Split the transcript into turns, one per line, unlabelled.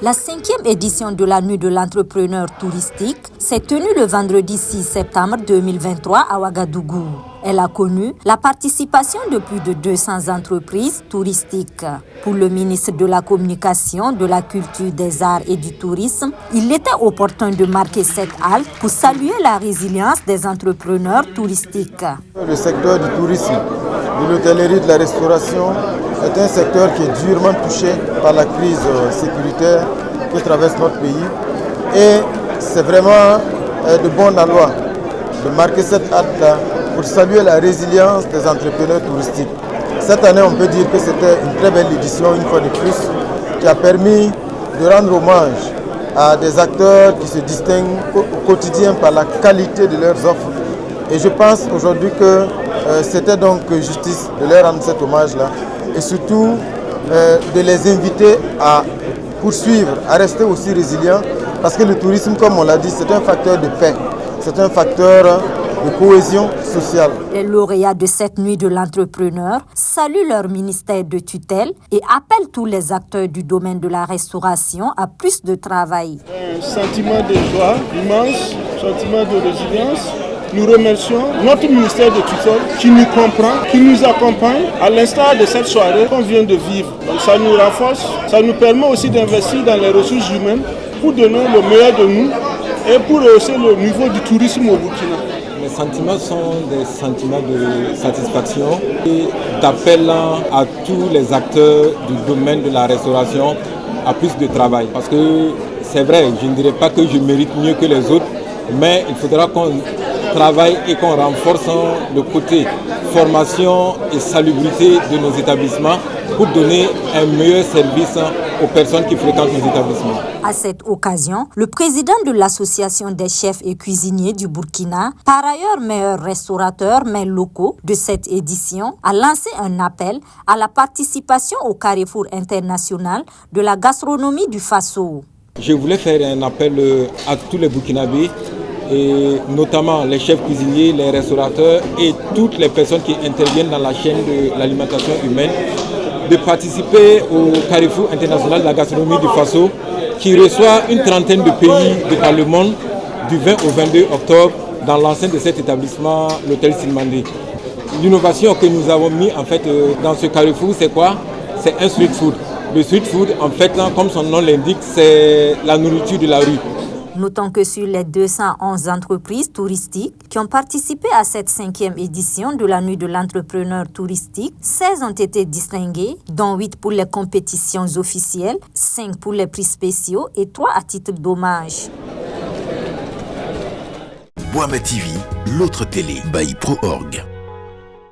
La 5e édition de la Nuit de l'entrepreneur touristique s'est tenue le vendredi 6 septembre 2023 à Ouagadougou. Elle a connu la participation de plus de 200 entreprises touristiques. Pour le ministre de la Communication, de la Culture, des Arts et du Tourisme, il était opportun de marquer cette halte pour saluer la résilience des entrepreneurs touristiques.
Le secteur du tourisme, de l'hôtellerie, de la restauration est un secteur qui est durement touché par la crise sécuritaire que traverse notre pays. Et c'est vraiment de bon aloi de marquer cette halte-là pour saluer la résilience des entrepreneurs touristiques. Cette année, on peut dire que c'était une très belle édition, une fois de plus, qui a permis de rendre hommage à des acteurs qui se distinguent au quotidien par la qualité de leurs offres. Et je pense aujourd'hui que c'était donc justice de leur rendre cet hommage-là et surtout de les inviter à poursuivre, à rester aussi résilients parce que le tourisme, comme on l'a dit, c'est un facteur de paix, c'est un facteur de cohésion sociale.
Les lauréats de cette nuit de l'entrepreneur saluent leur ministère de tutelle et appellent tous les acteurs du domaine de la restauration à plus de travail.
Un sentiment de joie immense, sentiment de résilience. Nous remercions notre ministère de tutelle qui nous comprend, qui nous accompagne à l'instar de cette soirée qu'on vient de vivre. Donc ça nous renforce, ça nous permet aussi d'investir dans les ressources humaines pour donner le meilleur de nous et pour hausser le niveau du tourisme au Burkina.
Les sentiments sont des sentiments de satisfaction et d'appel à tous les acteurs du domaine de la restauration à plus de travail. Parce que c'est vrai, je ne dirais pas que je mérite mieux que les autres, mais il faudra qu'on travaille et qu'on renforce le côté formation et salubrité de nos établissements pour donner un meilleur service aux personnes qui fréquentent nos établissements.
À cette occasion, le président de l'association des chefs et cuisiniers du Burkina, par ailleurs meilleur restaurateur mais locaux de cette édition, a lancé un appel à la participation au Carrefour international de la gastronomie du Faso.
Je voulais faire un appel à tous les Burkinabés, et notamment les chefs cuisiniers, les restaurateurs et toutes les personnes qui interviennent dans la chaîne de l'alimentation humaine, de participer au Carrefour international de la gastronomie du Faso, qui reçoit une trentaine de pays de par le monde du 20 au 22 octobre dans l'enceinte de cet établissement, l'hôtel Silmandé. L'innovation que nous avons mis en fait dans ce Carrefour, c'est quoi? C'est un street food. Le street food, en fait, comme son nom l'indique, c'est la nourriture de la rue.
Notons que sur les 211 entreprises touristiques qui ont participé à cette 5e édition de la Nuit de l'entrepreneur touristique, 16 ont été distinguées, dont 8 pour les compétitions officielles, 5 pour les prix spéciaux et 3 à titre d'hommage.
Boama TV, l'autre télé by Pro Org.